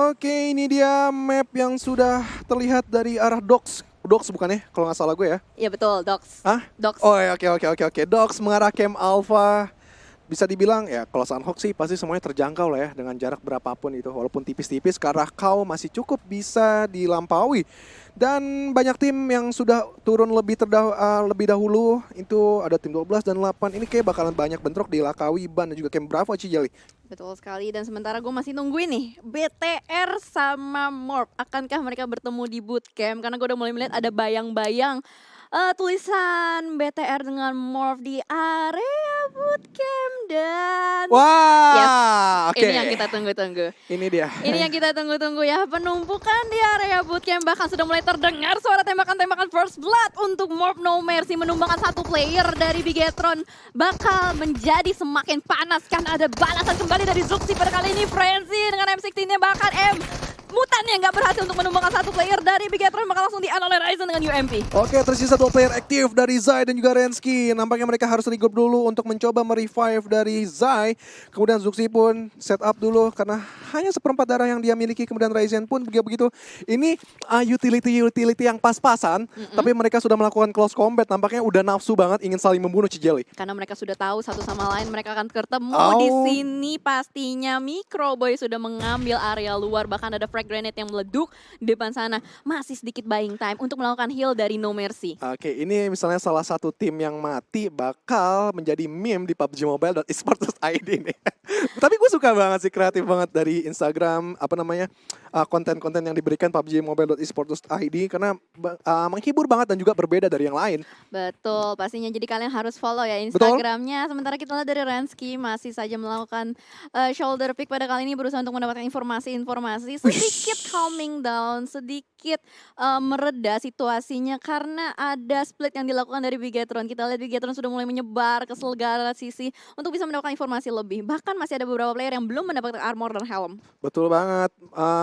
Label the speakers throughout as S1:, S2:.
S1: Oke, ini dia map yang sudah terlihat dari arah Docs. Docs bukan ya? Kalau nggak salah gue ya.
S2: Iya betul, Docs.
S1: Hah?
S2: Docs.
S1: Oh ya, oke. Docs mengarah camp Alpha. Bisa dibilang ya kalau Sunhawk sih pasti semuanya terjangkau lah ya dengan jarak berapapun itu. Walaupun tipis-tipis karena kau masih cukup bisa dilampaui. Dan banyak tim yang sudah turun lebih dahulu. Itu ada tim 12 dan 8. Ini kayak bakalan banyak bentrok di Lakawi, Ban dan juga camp Bravo Cijali.
S2: Betul sekali, dan sementara gue masih nungguin nih BTR sama Morph. Akankah mereka bertemu di bootcamp? Karena gue udah mulai melihat ada bayang-bayang tulisan BTR dengan Morph di area bootcamp. Dan
S1: Wah,
S2: yes,
S1: oke.
S2: ini yang kita tunggu-tunggu.
S1: Ini dia.
S2: Ini yang kita tunggu-tunggu ya, penumpukan di area bootcamp. Bahkan sudah mulai terdengar suara tembakan-tembakan first blood untuk Morph No Mercy menumbangkan satu player dari Bigetron. Bakal menjadi semakin panas karena ada balasan kembali dari Zuxi pada kali ini. Frenzy dengan M16-nya, bahkan Mutan yang nggak berhasil untuk menumbangkan satu player dari Bigetron bakal langsung di-un oleh Ryzen dengan UMP.
S1: Oke, tersisa 2 player aktif dari Zai dan juga Rensky. Nampaknya mereka harus regroup dulu untuk mencoba merevive dari Zai. Kemudian Zuxi pun set up dulu karena hanya seperempat darah yang dia miliki. Kemudian Ryzen pun begitu. Ini utility yang pas-pasan, tapi mereka sudah melakukan close combat. Nampaknya udah nafsu banget ingin saling membunuh Cijeli.
S2: Karena mereka sudah tahu satu sama lain mereka akan ketemu di sini. Pastinya Microboy sudah mengambil area luar, bahkan ada frag grenade yang meleduk di depan sana. Masih sedikit buying time untuk melakukan heal dari No Mercy.
S1: Oke, ini misalnya salah satu tim yang mati bakal menjadi meme di PUBG Mobile dan Esports ID nih. Tapi gue suka banget sih, kreatif banget dari Instagram, konten-konten yang diberikan PUBG Mobile Esports ID karena menghibur banget dan juga berbeda dari yang lain.
S2: Betul, pastinya. Jadi kalian harus follow ya Instagramnya. Sementara kita lihat dari Rensky masih saja melakukan shoulder pick pada kali ini, berusaha untuk mendapatkan informasi-informasi. Sedikit calming down, sedikit mereda situasinya karena ada split yang dilakukan dari Bigetron. Kita lihat Bigetron sudah mulai menyebar ke segala sisi untuk bisa mendapatkan informasi lebih. Bahkan masih ada beberapa player yang belum mendapatkan armor dan helm.
S1: Betul banget.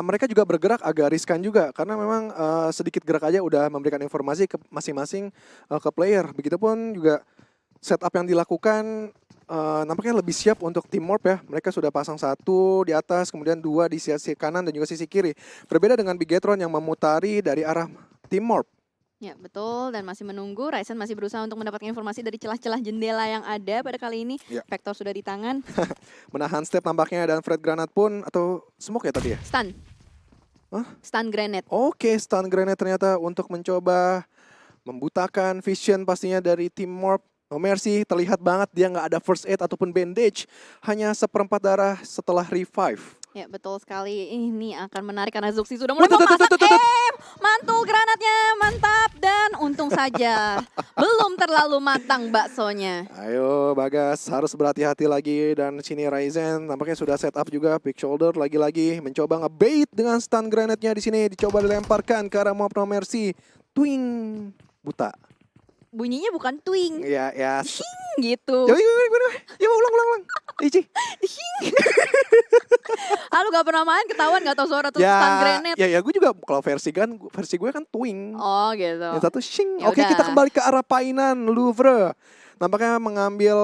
S1: Mereka juga bergerak agak riskan juga karena memang sedikit gerak aja udah memberikan informasi ke masing-masing ke player. Begitupun juga setup yang dilakukan nampaknya lebih siap untuk tim Morph ya. Mereka sudah pasang 1 di atas, kemudian 2 di sisi kanan dan juga sisi kiri. Berbeda dengan Bigetron yang memutari dari arah tim Morph.
S2: Ya betul, dan masih menunggu. Ryzen masih berusaha untuk mendapatkan informasi dari celah-celah jendela yang ada pada kali ini.
S1: Ya.
S2: Vector sudah di tangan.
S1: Menahan step nampaknya, dan Fred Granat pun, atau smoke ya tadi ya?
S2: Stun.
S1: Hah?
S2: Stun grenade.
S1: Oke, stun grenade ternyata untuk mencoba membutakan vision pastinya dari tim Morph. No Mercy terlihat banget dia nggak ada first aid ataupun bandage. Hanya seperempat darah setelah revive.
S2: Ya betul sekali, ini akan menarik karena Zuxi sudah mulai memasak. Mantul granatnya, mantap. Dan untung saja belum terlalu matang baksonya.
S1: Ayo Bagas, harus berhati-hati lagi. Dan sini Ryzen nampaknya sudah set up juga. Big shoulder lagi-lagi mencoba ngebait dengan stun grenade-nya di sini. Dicoba dilemparkan ke arah Morph No Mercy. Twing, buta.
S2: Bunyinya bukan twing.
S1: Ya.
S2: Gitu.
S1: Ya ulang. Ici.
S2: Lu gak pernah main, ketahuan gak tahu suara tuh stun grenade.
S1: Ya gue juga kalau versi gue kan twing.
S2: Oh gitu.
S1: Yang satu shing.
S2: Yaudah.
S1: Oke, kita kembali ke arah Painan Louvre. Nampaknya mengambil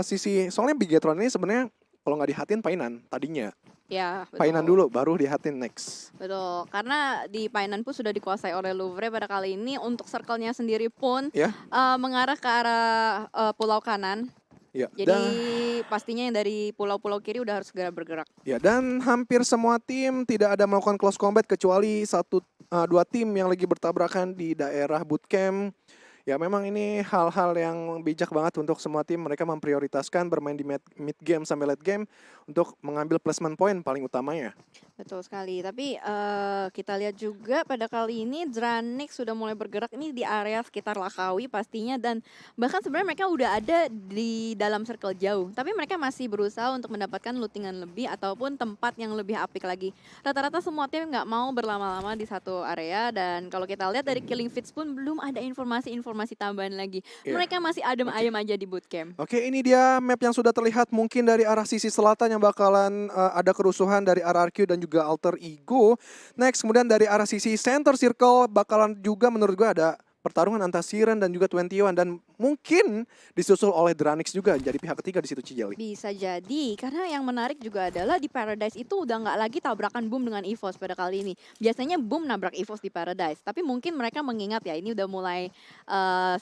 S1: sisi, soalnya Bigetron ini sebenarnya kalau nggak dihatin Painan tadinya.
S2: Ya, betul.
S1: Painan dulu baru dihatin next.
S2: Betul, karena di Painan pun sudah dikuasai oleh Louvre pada kali ini. Untuk circle-nya sendiri pun mengarah ke arah pulau kanan.
S1: Ya,
S2: jadi pastinya yang dari pulau-pulau kiri udah harus segera bergerak.
S1: Ya, dan hampir semua tim tidak ada melakukan close combat kecuali 1-2 tim yang lagi bertabrakan di daerah bootcamp. Ya memang ini hal-hal yang bijak banget untuk semua tim. Mereka memprioritaskan bermain di mid game sampai late game untuk mengambil placement point paling utamanya.
S2: Betul sekali, tapi kita lihat juga pada kali ini Dranik sudah mulai bergerak ini di area sekitar Lakawi pastinya. Dan bahkan sebenarnya mereka udah ada di dalam circle jauh, tapi mereka masih berusaha untuk mendapatkan lootingan lebih ataupun tempat yang lebih apik lagi. Rata-rata semua tim nggak mau berlama-lama di satu area. Dan kalau kita lihat dari Killing Feeds pun belum ada informasi tambahan lagi. Mereka masih adem ayem aja di bootcamp.
S1: Oke, ini dia map yang sudah terlihat mungkin dari arah sisi selatan yang bakalan ada kerusuhan dari RRQ dan juga Alter Ego. Next, kemudian dari arah sisi center circle bakalan juga menurut gue ada pertarungan antara Siren dan juga 21 dan mungkin disusul oleh Dranix juga jadi pihak ketiga di situ Cijeli.
S2: Bisa jadi, karena yang menarik juga adalah di Paradise itu udah nggak lagi tabrakan Boom dengan EVOS pada kali ini. Biasanya Boom nabrak EVOS di Paradise, tapi mungkin mereka mengingat ya ini udah mulai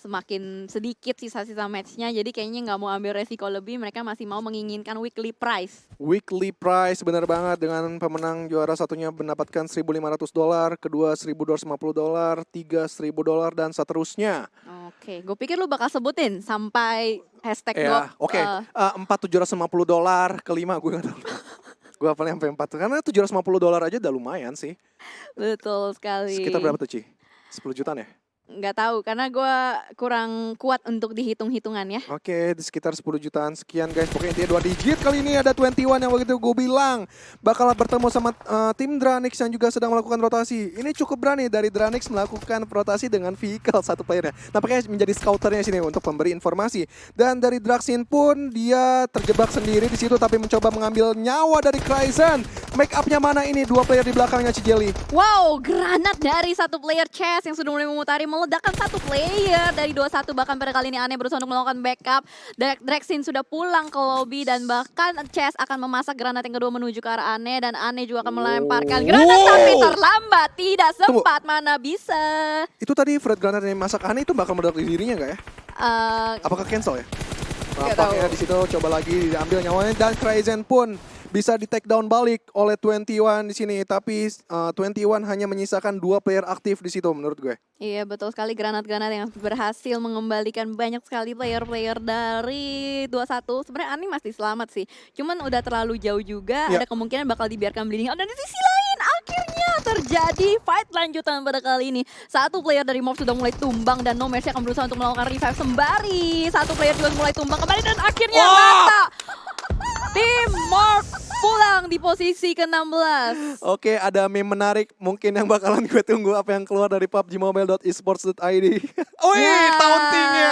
S2: semakin sedikit sisa-sisa matchnya, jadi kayaknya nggak mau ambil resiko lebih, mereka masih mau menginginkan weekly prize.
S1: Weekly prize benar banget, dengan pemenang juara satunya mendapatkan $1.500, kedua $1.250, tiga $1.000 dan seterusnya.
S2: Oke, gue pikir lu bakal sebutin sampai hashtag
S1: Ya, oke. $4.750, kelima gue nggak tahu. Gue hafalnya sampai 4 karena $750 aja udah lumayan sih.
S2: Betul sekali.
S1: Sekitar berapa tuh Ci? 10 jutaan ya?
S2: Nggak tahu, karena gue kurang kuat untuk dihitung-hitungan ya.
S1: Oke, di sekitar 10 jutaan sekian guys. Pokoknya intinya 2 digit. Kali ini ada 21 yang waktu itu gue bilang bakal bertemu sama tim Dranix yang juga sedang melakukan rotasi. Ini cukup berani dari Dranix melakukan rotasi dengan vehicle satu playernya. Nampaknya menjadi scouternya sini untuk memberi informasi. Dan dari Draxin pun dia terjebak sendiri di situ tapi mencoba mengambil nyawa dari Cryzen. Make up-nya mana ini? 2 player di belakangnya Cijeli.
S2: Wow, granat dari satu player Chess yang sudah mulai memutari, meledakkan satu player dari 21. Bahkan pada kali ini Ane berusaha untuk melakukan backup. Draxin sudah pulang ke lobby dan bahkan Chess akan memasak granat yang kedua menuju ke arah Ane. Dan Ane juga akan melemparkan granat tapi terlambat. Tidak sempat, mana bisa.
S1: Itu tadi Fred granat yang masak Ane itu bakal meledak di dirinya nggak ya? Apakah cancel ya? Nampaknya di situ coba lagi diambil nyawanya dan Cryzen pun bisa di take down balik oleh 21 di sini, tapi 21 hanya menyisakan 2 player aktif di situ menurut gue.
S2: Iya, betul sekali, granat-granat yang berhasil mengembalikan banyak sekali player-player dari 21. Sebenarnya Ani masih selamat sih. Cuman udah terlalu jauh juga, ada kemungkinan bakal dibiarkan bleeding out. Dan di sisi lain akhirnya terjadi fight lanjutan pada kali ini. Satu player dari Morph sudah mulai tumbang dan No Mercy akan berusaha untuk melakukan revive sembari. Satu player juga mulai tumbang kembali dan akhirnya mata tim Morph pulang di posisi ke-16.
S1: Oke, ada meme menarik mungkin yang bakalan gue tunggu apa yang keluar dari PUBGMobile.esports.id. Wih, tauntingnya.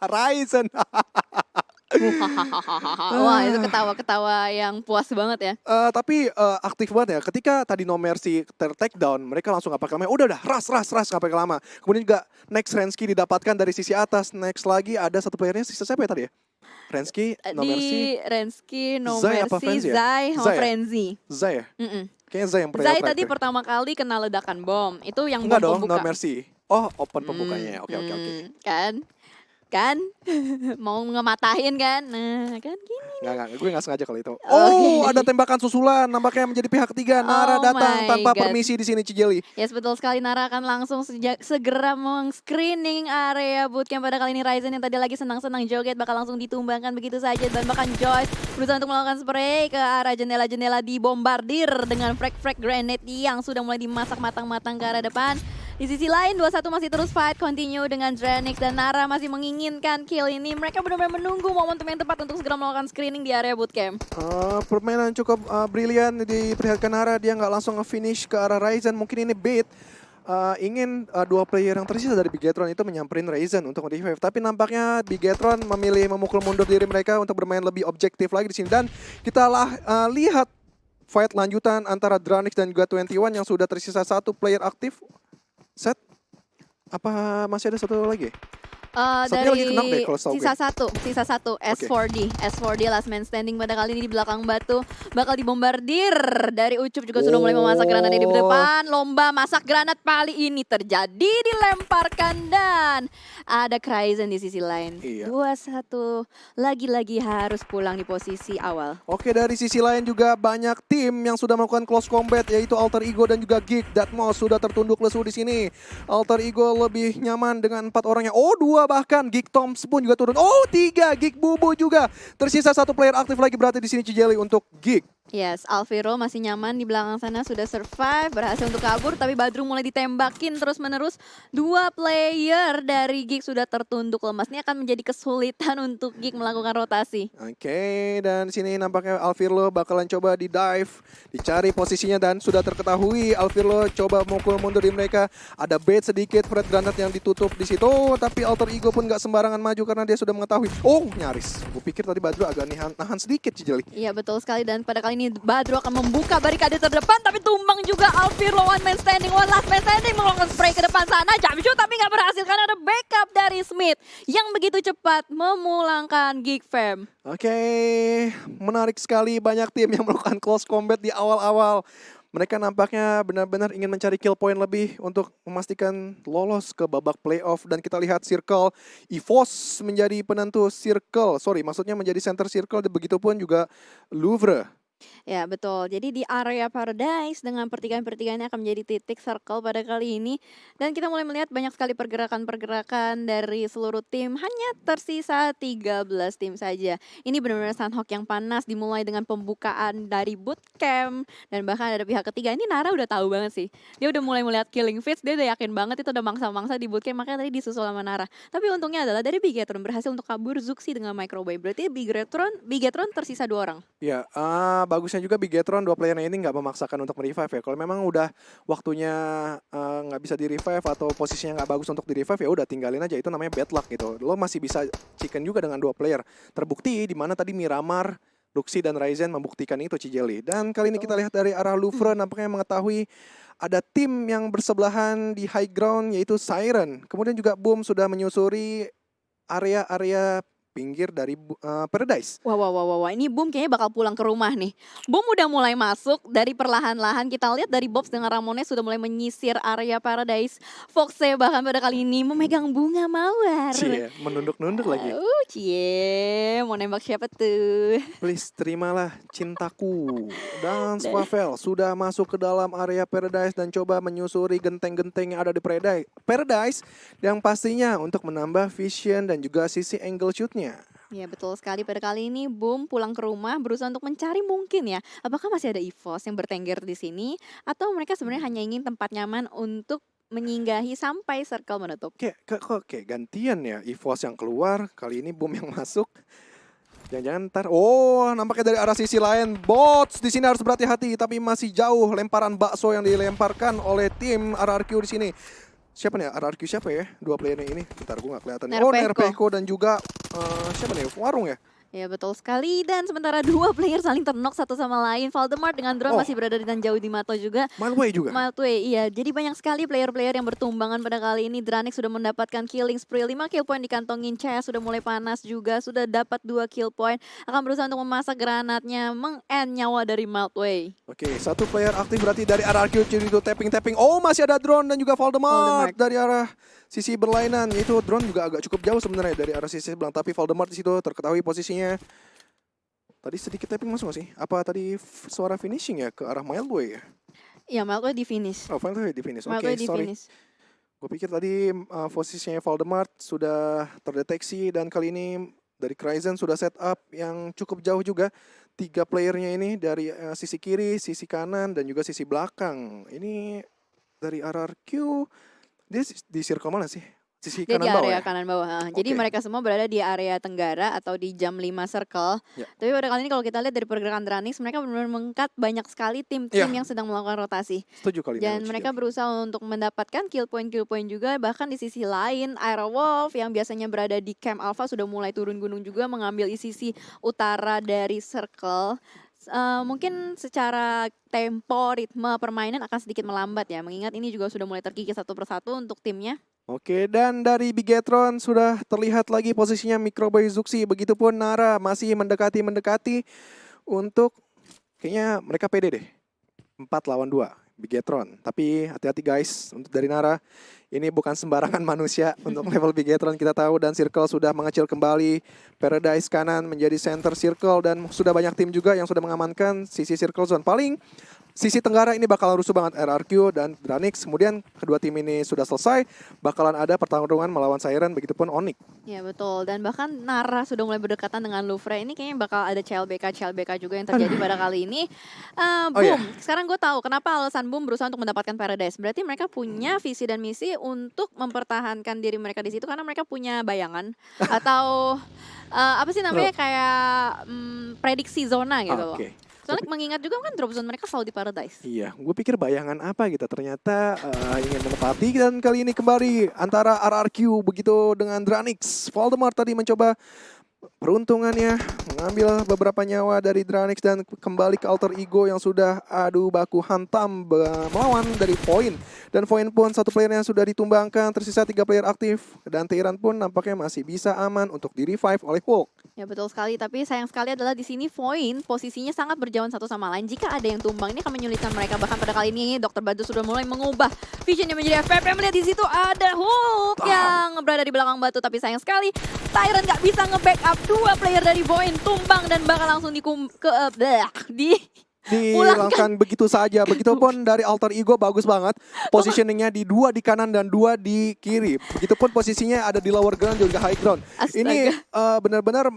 S1: Ryzen.
S2: Wah, itu ketawa-ketawa yang puas banget ya.
S1: Tapi aktif banget ya. Ketika tadi No Mercy take down, mereka langsung gak pakai lama. Udah, ras, gak pakai lama. Kemudian juga next Rensky didapatkan dari sisi atas. Next lagi ada satu playernya, sisa siapa ya tadi ya? Rensky, No Mercy.
S2: Rensky, No
S1: Zai apa
S2: Mercy,
S1: Frenzy ya?
S2: Zai, sama
S1: Zai ya?
S2: Frenzy.
S1: Zai ya? Kayaknya Zai yang pernah
S2: Zai tadi pertama kali kena ledakan bom. Itu yang
S1: enggak
S2: bom
S1: dong,
S2: pembuka.
S1: No Mercy. Oh, open pembukanya. Oke.
S2: Kan mau ngematahin kan, nah kan gini.
S1: Nggak, gue nggak sengaja kalau itu. Oh, ada tembakan susulan, nampaknya menjadi pihak ketiga. Nara datang tanpa permisi di sini Cijeli.
S2: Yes, betul sekali, Nara akan langsung segera meng-screening area bootcamp pada kali ini. Ryzen yang tadi lagi senang-senang joget bakal langsung ditumbangkan begitu saja, dan bahkan Joyce berusaha untuk melakukan spray ke arah jendela-jendela, dibombardir dengan frag grenade yang sudah mulai dimasak matang-matang ke arah depan. Di sisi lain 21 masih terus fight continue dengan Dranix dan Nara masih menginginkan kill ini. Mereka benar-benar menunggu momentum yang tepat untuk segera melakukan screening di area bootcamp.
S1: Permainan cukup brilian diperlihatkan Nara, dia nggak langsung nge-finish ke arah Ryzen. Mungkin ini bait. Ingin 2 player yang tersisa dari Bigetron itu menyamperin Ryzen untuk revive. Tapi nampaknya Bigetron memilih memukul mundur diri mereka untuk bermain lebih objektif lagi di sini. Dan kita lihat fight lanjutan antara Dranix dan juga 21 yang sudah tersisa 1 player aktif. Set? Apa masih ada satu lagi?
S2: Dari sisa satu S4D last man standing pada kali ini di belakang batu bakal dibombardir. Dari Ucup juga sudah mulai memasak granat di depan. Lomba masak granat kali ini terjadi, dilemparkan dan ada Cryzen di sisi lain. 2-1 lagi-lagi harus pulang di posisi awal.
S1: Oke, dari sisi lain juga banyak tim yang sudah melakukan close combat, yaitu Alter Ego dan juga Geek. Datmos sudah tertunduk lesu di sini. Alter Ego lebih nyaman dengan 4 orangnya. Oh, 2 bahkan. Geek Toms pun juga turun. Oh, 3. Geek Bubu juga. Tersisa 1 player aktif lagi berarti di sini Cijeli untuk Geek.
S2: Yes, Alviro masih nyaman di belakang sana, sudah survive, berhasil untuk kabur, tapi Badru mulai ditembakin terus-menerus. 2 player dari Geek sudah tertunduk lemas. Ini akan menjadi kesulitan untuk Geek melakukan rotasi.
S1: Oke, dan sini nampaknya Alvirlo bakalan coba di dive, dicari posisinya dan sudah terketahui. Alvirlo coba mukul mundur di mereka. Ada bait sedikit, Fred granat yang ditutup di situ, tapi Alter Ego pun nggak sembarangan maju karena dia sudah mengetahui. Oh, nyaris. Gue pikir tadi Badru agak nahan sedikit Cijeli.
S2: Iya, betul sekali, dan pada kali ini Badro akan membuka barikade terdepan, tapi tumbang juga Alfiro, one last man standing mengeluarkan spray ke depan sana, jump shoot tapi nggak berhasil karena ada backup dari Smith yang begitu cepat memulangkan Geek Fam.
S1: Oke, menarik sekali, banyak tim yang melakukan close combat di awal-awal. Mereka nampaknya benar-benar ingin mencari kill point lebih untuk memastikan lolos ke babak playoff. Dan kita lihat Circle, EVOS menjadi penentu Circle. Maksudnya menjadi center Circle, dan begitupun juga Louvre.
S2: Ya betul, jadi di area Paradise dengan pertigaan-pertigaannya akan menjadi titik circle pada kali ini. Dan kita mulai melihat banyak sekali pergerakan-pergerakan dari seluruh tim, hanya tersisa 13 tim saja. Ini benar-benar Sunhawk yang panas, dimulai dengan pembukaan dari bootcamp. Dan bahkan ada pihak ketiga, ini Nara udah tahu banget sih. Dia udah mulai melihat killing feeds, dia udah yakin banget itu udah mangsa-mangsa di bootcamp, makanya tadi disusul sama Nara. Tapi untungnya adalah dari Bigetron berhasil untuk kabur Zuxi dengan microwave. Berarti Bigetron tersisa 2 orang.
S1: Ya, bagusnya juga Bigetron, 2 playernya ini nggak memaksakan untuk merevive ya. Kalau memang udah waktunya nggak bisa di-revive atau posisinya nggak bagus untuk di-revive, ya udah tinggalin aja, itu namanya bad luck gitu. Lo masih bisa chicken juga dengan 2 player. Terbukti di mana tadi Miramar, Luxi dan Ryzen membuktikan itu, Cijeli. Dan kali ini kita lihat dari arah Louvre nampaknya mengetahui ada tim yang bersebelahan di high ground yaitu Siren. Kemudian juga Boom sudah menyusuri area-area pinggir dari Paradise.
S2: Wah, ini Boom kayaknya bakal pulang ke rumah nih. Boom udah mulai masuk dari perlahan-lahan. Kita lihat dari Bobs dengan Ramones sudah mulai menyisir area Paradise. Foxe bahkan pada kali ini memegang bunga mawar.
S1: Cie, menunduk-nunduk lagi.
S2: Cie, mau nembak siapa tuh?
S1: Please, terimalah cintaku. Dan Swavel sudah masuk ke dalam area Paradise dan coba menyusuri genteng-genteng yang ada di Paradise yang pastinya untuk menambah vision dan juga sisi angle shootnya.
S2: Ya betul sekali, pada kali ini Boom pulang ke rumah berusaha untuk mencari mungkin ya, apakah masih ada EVOS yang bertengger di sini atau mereka sebenarnya hanya ingin tempat nyaman untuk menyinggahi sampai circle menutup.
S1: Oke, gantian ya EVOS yang keluar, kali ini Boom yang masuk. Jangan-jangan ntar, nampaknya dari arah sisi lain Bots di sini harus berhati-hati, tapi masih jauh lemparan bakso yang dilemparkan oleh tim RRQ di sini. Siapa nih RRQ siapa ya? 2 playernya ini. Bentar, gue gak kelihatan. Nerpeko dan juga siapa nih? Warung ya?
S2: Ya betul sekali, dan sementara 2 player saling ternok satu sama lain. Valdemar dengan drone masih berada di jauh di Mato juga.
S1: Malway juga?
S2: Malway, iya. Jadi banyak sekali player-player yang bertumbangan pada kali ini. Dranix sudah mendapatkan killing spree, 5 kill point dikantongin. CS sudah mulai panas juga, sudah dapat 2 kill point. Akan berusaha untuk memasak granatnya, meng-end nyawa dari Malway.
S1: Oke, 1 player aktif berarti dari RRQ, jadi itu tapping-tapping. Masih ada drone dan juga Valdemar dari arah sisi berlainan, yaitu drone juga agak cukup jauh sebenarnya dari arah sisi sebelah, tapi Valdemar di situ terketahui posisinya. Tadi sedikit tapping masuk nggak sih? Apa tadi suara finishing ya ke arah Malway ya?
S2: Iya, Malway di finish.
S1: Malway di finish. Oke, sorry. Gue pikir tadi posisinya Valdemar sudah terdeteksi, dan kali ini dari Kryzen sudah set up yang cukup jauh juga. 3 playernya ini dari sisi kiri, sisi kanan, dan juga sisi belakang. Ini dari RRQ. Dia di circle mana sih? Sisi
S2: dia
S1: kanan
S2: di
S1: bawah
S2: area
S1: ya?
S2: kanan bawah. Jadi mereka semua berada di area tenggara atau di jam 5 circle. Tapi pada kali ini kalau kita lihat dari pergerakan Dranix, mereka benar-benar mengkat banyak sekali tim-tim yang sedang melakukan rotasi.
S1: Setuju kali.
S2: Dan mereka berusaha untuk mendapatkan kill point juga. Bahkan di sisi lain, Aerowolf yang biasanya berada di Camp Alpha sudah mulai turun gunung juga, mengambil sisi utara dari circle. Mungkin secara tempo, ritme permainan akan sedikit melambat ya, mengingat ini juga sudah mulai terkikis satu persatu untuk timnya.
S1: Oke, dan dari Bigetron sudah terlihat lagi posisinya Microboy Zuxi. Begitupun Nara masih mendekati untuk, kayaknya mereka pede deh. 4 lawan 2 Bigetron. Tapi hati-hati guys, untuk dari Nara, ini bukan sembarangan manusia untuk level Bigetron kita tahu, dan Circle sudah mengecil kembali. Paradise kanan menjadi center Circle, dan sudah banyak tim juga yang sudah mengamankan sisi Circle Zone. Paling sisi tenggara ini bakal rusuh banget, RRQ dan Dranix. Kemudian kedua tim ini sudah selesai, bakalan ada pertarungan melawan Siren, begitupun Onyx.
S2: Ya betul, dan bahkan Nara sudah mulai berdekatan dengan Louvre. Ini kayaknya bakal ada CLBK juga yang terjadi pada kali ini. Boom, sekarang gue tahu kenapa alasan Boom berusaha untuk mendapatkan Paradise. Berarti mereka punya visi dan misi untuk mempertahankan diri mereka di situ, karena mereka punya bayangan atau apa sih namanya, kayak prediksi zona gitu loh. Soalnya mengingat juga kan drop zone mereka selalu di Paradise. Iya,
S1: gue pikir bayangan apa gitu, ternyata ingin menepati. Dan kali ini kembali antara RRQ begitu dengan Dranix. Valdemar tadi mencoba peruntungannya mengambil beberapa nyawa dari Dranix dan kembali ke Alter Ego yang sudah adu baku hantam melawan dari Void. Dan Void pun satu player yang sudah ditumbangkan, tersisa 3 player aktif. Dan Tyran pun nampaknya masih bisa aman untuk di-revive oleh Hulk.
S2: Ya betul sekali, tapi sayang sekali adalah di sini Void posisinya sangat berjauhan satu sama lain. Jika ada yang tumbang ini akan menyulitkan mereka. Bahkan pada kali ini Dr. Badu sudah mulai mengubah visionnya menjadi FPP. Melihat di situ ada Hulk yang berada di belakang batu, tapi sayang sekali Tyran nggak bisa nge-backup. Dua player dari Void tumbang dan bakal langsung
S1: Dihilangkan begitu saja. Begitupun dari Alter Ego bagus banget. Positioningnya di 2 di kanan dan 2 di kiri. Begitupun posisinya ada di lower ground juga high ground.
S2: Astaga.
S1: Ini benar-benar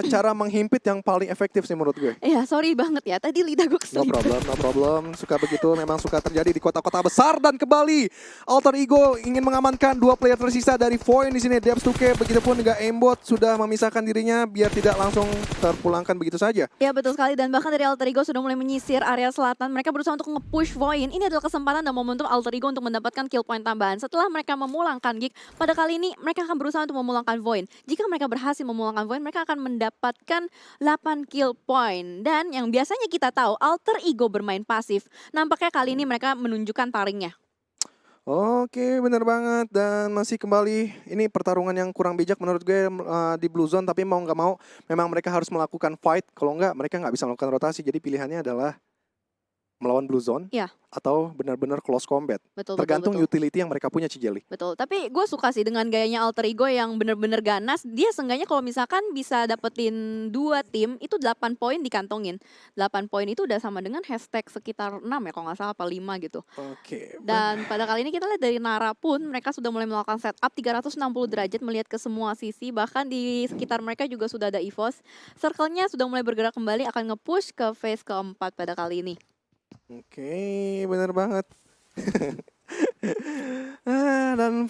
S1: cara menghimpit yang paling efektif sih menurut gue.
S2: Ya sorry banget ya, tadi lidah gue
S1: No
S2: keselip.
S1: problem, no problem. Suka begitu, memang suka terjadi di kota-kota besar. Dan kembali Alter Ego ingin mengamankan 2 player tersisa dari Void di sini. Debs2K, begitupun juga Aimbot sudah memisahkan dirinya biar tidak langsung terpulangkan begitu saja.
S2: Ya betul sekali, dan bahkan dari Alter Ego sudah mulai menyisir area selatan. Mereka berusaha untuk nge-push Void. Ini adalah kesempatan dan momentum Alter Ego untuk mendapatkan kill point tambahan. Setelah mereka memulangkan Geek, pada kali ini mereka akan berusaha untuk memulangkan Void. Jika mereka berhasil memulangkan Void, mereka akan mendapatkan 8 kill point. Dan yang biasanya kita tahu Alter Ego bermain pasif, nampaknya kali ini mereka menunjukkan taringnya.
S1: Oke, bener banget. Dan masih kembali, ini pertarungan yang kurang bijak menurut gue di Blue Zone. Tapi mau nggak mau, memang mereka harus melakukan fight. Kalau nggak, mereka nggak bisa melakukan rotasi. Jadi pilihannya adalah melawan Blue Zone
S2: Ya.
S1: atau benar-benar close combat.
S2: Betul,
S1: Tergantung
S2: betul, betul.
S1: utility yang mereka punya, Cijeli.
S2: Betul, tapi gue suka sih dengan gayanya Alter Ego yang bener-bener ganas. Dia seenggaknya kalau misalkan bisa dapetin 2 tim, itu 8 poin dikantongin. 8 poin itu udah sama dengan hashtag sekitar 6 ya, kalau nggak salah apa 5 gitu.
S1: Oke.
S2: Dan pada kali ini kita lihat dari Nara pun, mereka sudah mulai melakukan setup 360 derajat melihat ke semua sisi. Bahkan di sekitar mereka juga sudah ada EVOS. Circle-nya sudah mulai bergerak kembali, akan nge-push ke phase keempat pada kali ini.
S1: Oke, bener banget. Dan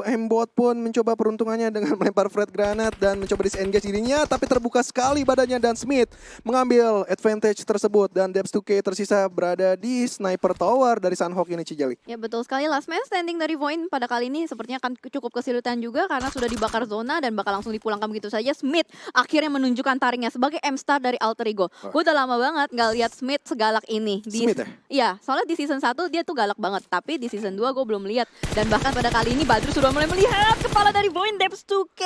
S1: Aimbot pun mencoba peruntungannya dengan melempar Fred Granat dan mencoba disengage dirinya, tapi terbuka sekali badannya dan Smith mengambil advantage tersebut. Dan Debs2K tersisa berada di sniper tower dari Sunhawk ini, Cijeli.
S2: Ya betul sekali, last man standing dari Void pada kali ini sepertinya akan cukup kesulitan juga karena sudah dibakar zona dan bakal langsung dipulangkan begitu saja. Smith akhirnya menunjukkan taringnya sebagai M-Star dari Alter Ego. Gue udah lama banget nggak lihat Smith segalak ini.
S1: Smith ya?
S2: Iya, soalnya di season 1 dia tuh galak banget, tapi di season 2 gue belum lihat. Dan bahkan pada kali ini Badru sudah mulai melihat kepala dari Void. Debs2K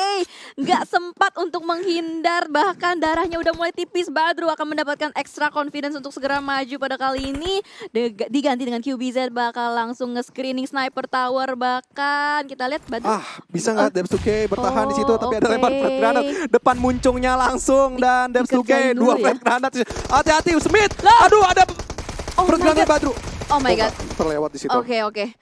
S2: nggak sempat untuk menghindar, bahkan darahnya udah mulai tipis. Badru akan mendapatkan extra confidence untuk segera maju pada kali ini. Diganti dengan QBZ bakal langsung nge-screening sniper tower. Bahkan kita lihat Badru.
S1: Bisa nggak Debs2K bertahan di situ, tapi ada
S2: oke.
S1: lempar Fred Granat depan muncungnya langsung. Dan Debs2K
S2: dikerjain
S1: 2
S2: dulu ya.
S1: Fred Granat. Hati-hati Smith.
S2: Lah.
S1: Aduh, ada
S2: Oh
S1: Fred
S2: my
S1: Granat
S2: God.
S1: Badru.
S2: Oh my God.
S1: Terlewat di situ.
S2: Oke.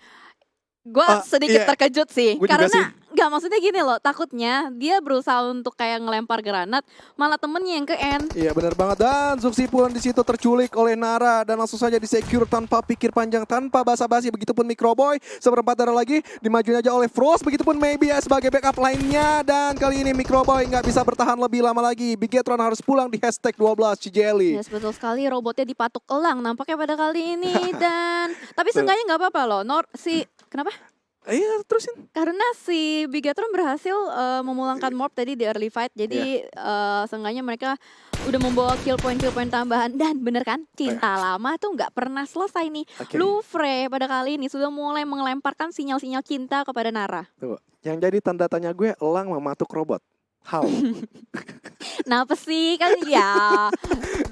S2: Gue
S1: Ah,
S2: sedikit
S1: iya.
S2: terkejut sih,
S1: Gua juga
S2: karena
S1: sih.
S2: nggak, maksudnya gini loh, takutnya dia berusaha untuk kayak ngelempar granat, malah temennya yang ke end.
S1: Iya benar banget. Dan Zuxi pun di situ terculik oleh Nara dan langsung saja disecure tanpa pikir panjang, tanpa basa-basi. Begitupun Microboy seperempat darah lagi dimajuin aja oleh Frost. Begitupun Maybe ya sebagai backup lainnya. Dan kali ini Microboy nggak bisa bertahan lebih lama lagi. Bigetron harus pulang di hashtag 12 Cijeli.
S2: Yes, betul sekali, robotnya dipatuk elang nampaknya pada kali ini. Dan tapi seenggaknya nggak apa-apa loh. Kenapa?
S1: Iya terusin.
S2: Karena si Bigatron berhasil memulangkan Morph tadi di early fight. Jadi seenggaknya mereka udah membawa kill point tambahan. Dan bener kan, cinta lama tuh nggak pernah selesai nih.
S1: Oke.
S2: Lufre pada kali ini sudah mulai melemparkan sinyal-sinyal cinta kepada Nara.
S1: Tuh. Yang jadi tanda tanya gue, elang mematuk robot. How?
S2: Kenapa sih? Kan ya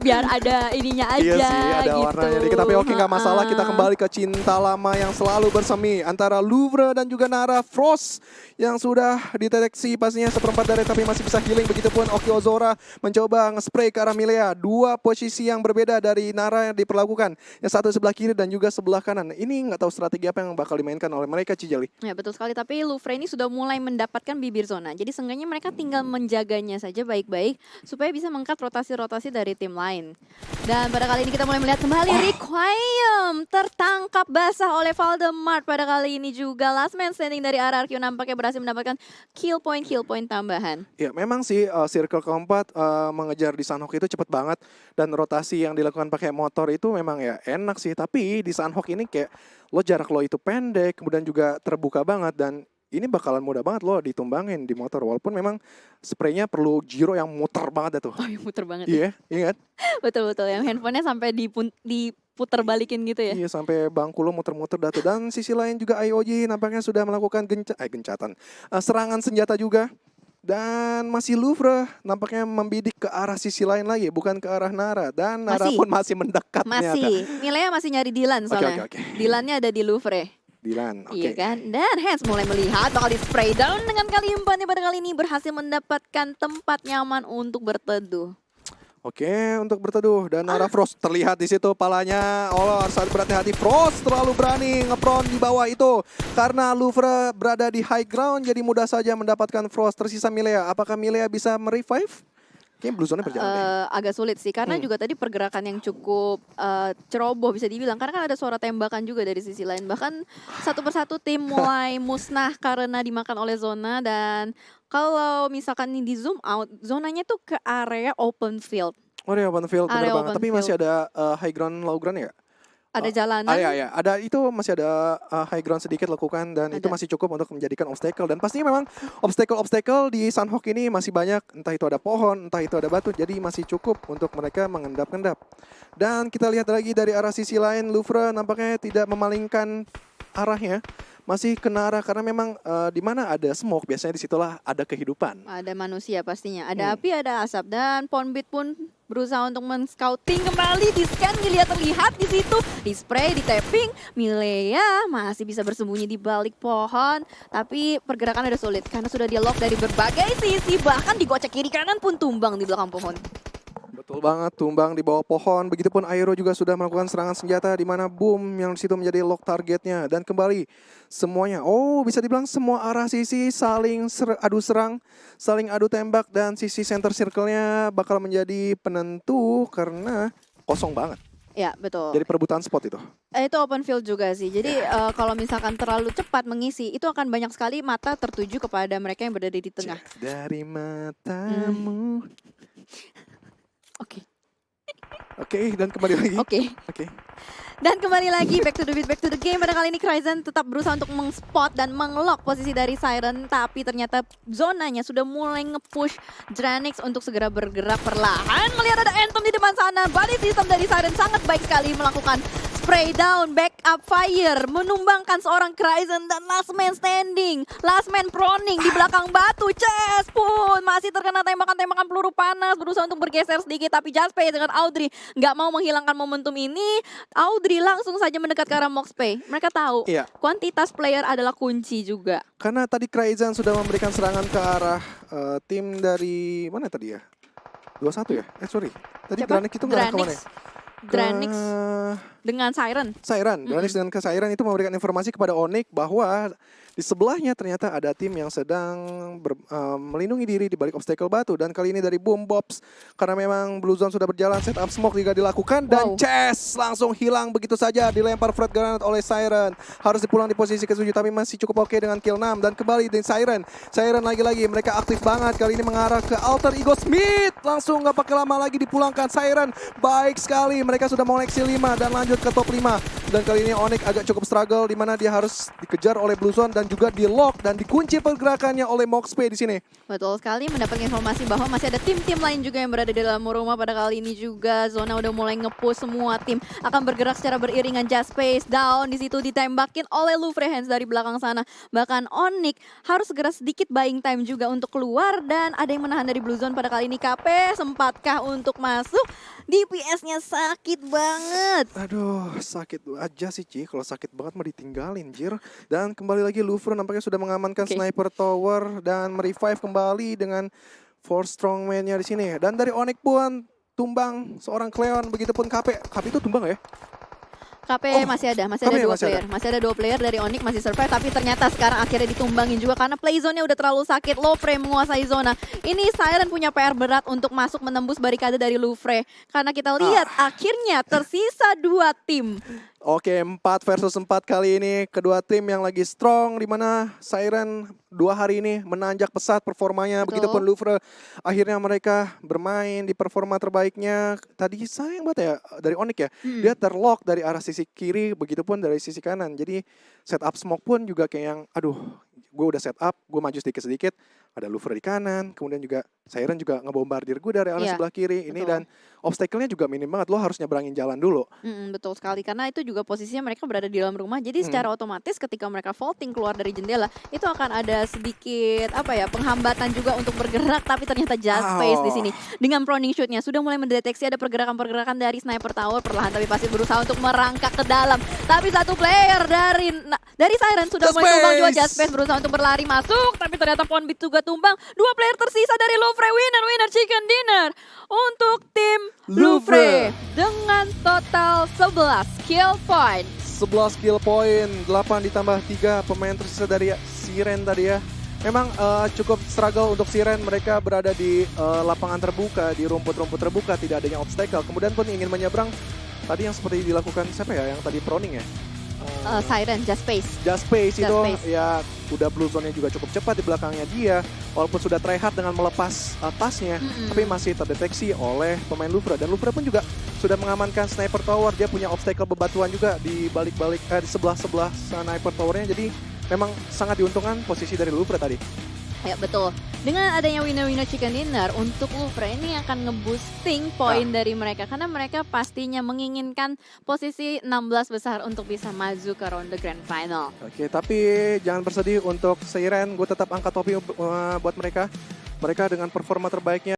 S2: biar ada ininya aja
S1: Iya sih, ada
S2: gitu.
S1: warnanya dikit. Tapi oke, nggak masalah. Kita kembali ke cinta lama yang selalu bersemi antara Louvre dan juga Nara. Frost yang sudah dideteksi pastinya seperempat darah tapi masih bisa healing. Begitupun Oki Ozora mencoba nge-spray ke arah Milea. 2 posisi yang berbeda dari Nara yang diperlakukan. Yang satu sebelah kiri dan juga sebelah kanan. Ini nggak tahu strategi apa yang bakal dimainkan oleh mereka, Cijeli.
S2: Ya betul sekali, tapi Louvre ini sudah mulai mendapatkan bibir zona. Jadi seenggaknya mereka tinggal menjaganya saja baik-baik supaya bisa mengangkat rotasi-rotasi dari tim lain. Dan pada kali ini kita mulai melihat kembali Requiem tertangkap basah oleh Valdemar pada kali ini juga. Last man standing dari RRQ nampaknya berhasil mendapatkan kill point tambahan.
S1: Ya memang sih circle keempat mengejar di Sunhawk itu cepet banget. Dan rotasi yang dilakukan pakai motor itu memang ya enak sih. Tapi di Sunhawk ini kayak jarak lo itu pendek, kemudian juga terbuka banget. Dan ini bakalan mudah banget loh ditumbangin di motor. Walaupun memang spraynya perlu gyro yang muter banget tuh.
S2: Oh iya muter banget ya.
S1: Iya, iya kan?
S2: Betul-betul yang handphonenya sampai diputer balikin gitu ya.
S1: Iya, sampai bangku lo muter-muter dah tuh. Dan sisi lain juga IOG nampaknya sudah melakukan gencatan. Serangan senjata juga. Dan masih Louvre nampaknya membidik ke arah sisi lain lagi, bukan ke arah Nara. Dan Nara
S2: Masih.
S1: pun masih mendekat ternyata.
S2: Masih, Milea masih nyari Dylan soalnya.
S1: Oke.
S2: Dylannya ada di Louvre.
S1: Dylan, oke.
S2: Iya kan? Dan Hans mulai melihat bakal di spray down dengan kali empatnya pada kali ini berhasil mendapatkan tempat nyaman untuk berteduh.
S1: Oke, untuk berteduh dan Nara Frost terlihat di situ palanya. Oh, harus berhati-hati. Frost terlalu berani ngepron di bawah itu karena Louvre berada di high ground, jadi mudah saja mendapatkan Frost. Tersisa Milea. Apakah Milea bisa merevive? Kayaknya Blue Zone-nya berjalan deh.
S2: Agak sulit sih karena juga tadi pergerakan yang cukup ceroboh bisa dibilang karena kan ada suara tembakan juga dari sisi lain. Bahkan satu persatu tim mulai musnah karena dimakan oleh zona. Dan kalau misalkan ini di zoom out, zonanya tuh ke area open field.
S1: Oh, dia open field bener
S2: Area
S1: banget.
S2: open
S1: Tapi masih
S2: field.
S1: ada high ground, low ground ya?
S2: Ada jalanan.
S1: Iya, ada itu masih ada high ground sedikit lakukan dan itu
S2: Ada.
S1: masih cukup untuk menjadikan obstacle dan pastinya memang obstacle di Sunhawk ini masih banyak, entah itu ada pohon, entah itu ada batu, jadi masih cukup untuk mereka mengendap-endap. Dan kita lihat lagi dari arah sisi lain, Louvre nampaknya tidak memalingkan arahnya, masih ke Nara karena memang di mana ada smoke biasanya disitulah ada kehidupan.
S2: Ada manusia pastinya, ada api, ada asap, dan Ponbit pun berusaha untuk men-scouting kembali, di-scan, dilihat terlihat di situ, di-spray, di-tapping, Milea masih bisa bersembunyi di balik pohon, tapi pergerakan ada sulit karena sudah di-lock dari berbagai sisi, bahkan digocek kiri kanan pun tumbang di belakang pohon.
S1: Betul banget, tumbang di bawah pohon. Begitupun Aero juga sudah melakukan serangan senjata di mana boom yang di situ menjadi lock targetnya dan kembali semuanya. Oh, bisa dibilang semua arah sisi saling adu serang, saling adu tembak dan sisi center circle-nya bakal menjadi penentu karena kosong banget.
S2: Ya, betul.
S1: Jadi perebutan spot itu.
S2: Itu open field juga sih. Jadi kalau misalkan terlalu cepat mengisi, itu akan banyak sekali mata tertuju kepada mereka yang berada di tengah.
S1: Dari matamu.
S2: Oke.
S1: Oke, dan kembali lagi.
S2: Oke. Dan kembali lagi back to the beat, back to the game. Pada kali ini Kryzen tetap berusaha untuk meng-spot dan meng-lock posisi dari Siren. Tapi ternyata zonanya sudah mulai nge-push Dranix untuk segera bergerak perlahan. Melihat ada Anthem di depan sana. Body system dari Siren sangat baik sekali melakukan spray down, backup fire. Menumbangkan seorang Kryzen dan last man standing. Last man proning di belakang batu. Chess pun masih terkena tembakan-tembakan peluru panas. Berusaha untuk bergeser sedikit. Tapi Jaspe dengan Audrey nggak mau menghilangkan momentum ini. Audrey langsung saja mendekat ke arah Moxpay. Mereka tahu kuantitas player adalah kunci juga.
S1: Karena tadi Kryzen sudah memberikan serangan ke arah tim dari mana tadi ya? 21 ya? Sorry. Tadi Dranix itu nggak kemana ya?
S2: Dranix dengan Siren.
S1: Dranix dengan ke Siren itu memberikan informasi kepada Onyx bahwa di sebelahnya ternyata ada tim yang sedang melindungi diri di balik obstacle batu. Dan kali ini dari Boom Bobs, karena memang Blue Zone sudah berjalan, setup smoke juga dilakukan. Dan Chess langsung hilang begitu saja, dilempar Fred Granat oleh Siren. Harus dipulang di posisi ke-7 tapi masih cukup oke dengan kill 6. Dan kembali di Siren lagi-lagi mereka aktif banget. Kali ini mengarah ke Alter Ego Smith. Langsung gak pakai lama lagi dipulangkan. Siren baik sekali, mereka sudah mengoleksi 5 dan lanjut ke top 5. Dan kali ini Onyx agak cukup struggle di mana dia harus dikejar oleh Blue Zone dan juga di lock dan dikunci pergerakannya oleh Moxpay di sini.
S2: Betul sekali, mendapatkan informasi bahwa masih ada tim-tim lain juga yang berada di dalam rumah. Pada kali ini juga zona udah mulai nge-push, semua tim akan bergerak secara beriringan. Just Space down di situ ditembakin oleh Louvre Hands dari belakang sana. Bahkan Onyx harus segera sedikit buying time juga untuk keluar dan ada yang menahan dari Blue Zone. Pada kali ini KP sempatkah untuk masuk? DPS-nya sakit banget.
S1: Aduh, sakit aja sih Ci. Kalau sakit banget mah ditinggalin Jir. Dan kembali lagi Louvre nampaknya sudah mengamankan sniper tower dan merevive kembali dengan 4 strongman-nya di sini. Dan dari Onyx pun tumbang seorang Cleon, begitupun KP. KP itu tumbang ya?
S2: KP masih ada dua player. Masih ada 2 player dari Onyx masih survive, tapi ternyata sekarang akhirnya ditumbangin juga karena playzone-nya udah terlalu sakit. Low frame menguasai zona. Ini Siren punya PR berat untuk masuk menembus barikade dari Louvre. Karena kita lihat akhirnya tersisa 2 tim.
S1: Oke, 4 versus 4 kali ini. Kedua tim yang lagi strong, di mana Siren 2 hari ini menanjak pesat performanya.
S2: Betul.
S1: Begitupun Louvre, akhirnya mereka bermain di performa terbaiknya. Tadi sayang banget ya dari Onyx ya, dia terlock dari arah sisi kiri, begitupun dari sisi kanan. Jadi setup smoke pun juga kayak yang, aduh, gue udah setup, gue maju sedikit-sedikit, ada Louvre di kanan, kemudian juga Siren juga ngebombardir gue dari arah
S2: Iya,
S1: sebelah kiri ini,
S2: betul.
S1: dan obstacle-nya juga minim banget, lo harus nyebrangin jalan dulu.
S2: Betul sekali, karena itu juga posisinya mereka berada di dalam rumah, jadi secara otomatis ketika mereka vaulting keluar dari jendela, itu akan ada sedikit penghambatan juga untuk bergerak, tapi ternyata just space di sini. Dengan proning shoot-nya sudah mulai mendeteksi ada pergerakan-pergerakan dari sniper tower, perlahan tapi pasti berusaha untuk merangkak ke dalam. Tapi satu player dari Siren sudah
S1: Just
S2: mulai tumbang juga,
S1: Space.
S2: just space berusaha untuk berlari masuk, tapi ternyata Pon Beat juga tumbang. 2 player tersisa dari Louvre, winner chicken dinner untuk tim Louvre dengan total 11 kill point.
S1: 11 kill point, 8 ditambah 3 pemain tersisa dari Siren tadi ya. Memang cukup struggle untuk Siren, mereka berada di lapangan terbuka, di rumput-rumput terbuka, tidak adanya obstacle. Kemudian pun ingin menyeberang, tadi yang seperti dilakukan siapa ya, yang tadi proning ya?
S2: Siren, just space.
S1: Just Space
S2: Just
S1: itu
S2: Space.
S1: ya udah blue zone-nya juga cukup cepat di belakangnya dia. Walaupun sudah tryhard dengan melepas tasnya, tapi masih terdeteksi oleh pemain Louvre. Dan Louvre pun juga sudah mengamankan sniper tower. Dia punya obstacle bebatuan juga di balik-balik di sebelah-sebelah sniper towernya. Jadi memang sangat diuntungkan posisi dari Louvre tadi.
S2: Ya betul. Dengan adanya winner chicken dinner untuk Louvre ini akan nge-boosting poin dari mereka, karena mereka pastinya menginginkan posisi 16 besar untuk bisa maju ke ronde grand final.
S1: Oke, tapi jangan bersedih untuk Siren. Gue tetap angkat topi buat mereka. Mereka dengan performa terbaiknya